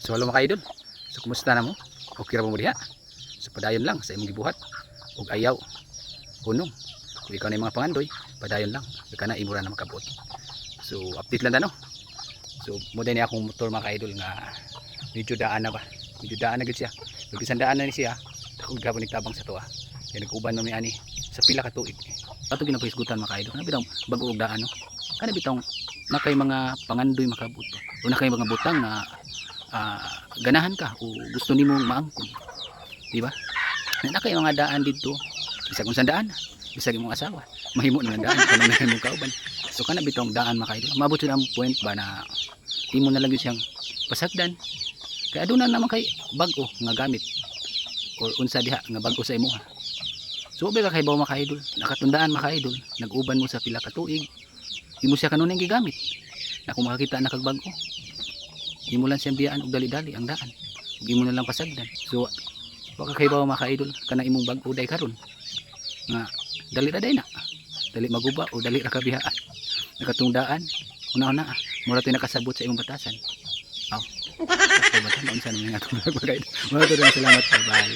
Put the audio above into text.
So hello mga idol. So kumusta na mo? Okay ra mo diha? So padayon lang sa imong gibuhat ug ayaw hunong. Kung ikaw na yung mga pangandoy, padayon lang. Baka na imura na makabot. So update lang na no. So mo din akong motor mga idol nga medyo daan na ba? Medyo daan na gid siya. Pag isang daan na ni siya, ako gabon tabang sa to ah. Kaya nag-uban mo ni ani sa pila ka tuig. Ato ginapahisgutan mga idol. Ano bitong bago og daan no? Ano bitong nakay mga pangandoy makabot. O nakay mga butang na ganahan ka o gusto nimo maangkon, di ba? Na kay mga daan dito, bisag unsa daan, bisag imong asawa, mahimo na daan kanang nahimo kauban. So kana bitong daan makaidol. Mabot sa ang point ba na imo na lang yun siyang pasagdan. Kaya aduna naman kay bag-o nga gamit or unsa diha nga bag-o sa imuha. So ba kay bawo makaidol, nakatundaan makaidol, nag-uban mo sa pila ka tuig, imo siya kanunay gigamit. Na kung makakita na kag bag-o, imo lang siyang biyaan og dali-dali ang daan ug imo na lang pasagdan. So waka kay bawo mga idol kana imong bag-o day karon nga dali ra day na dali maguba o dali ra kabiyaan nakatungdaan una-una mura tay nakasabot sa imong batasan. Aw basta ba ta unsa man nga tong mga idol. Salamat, bye.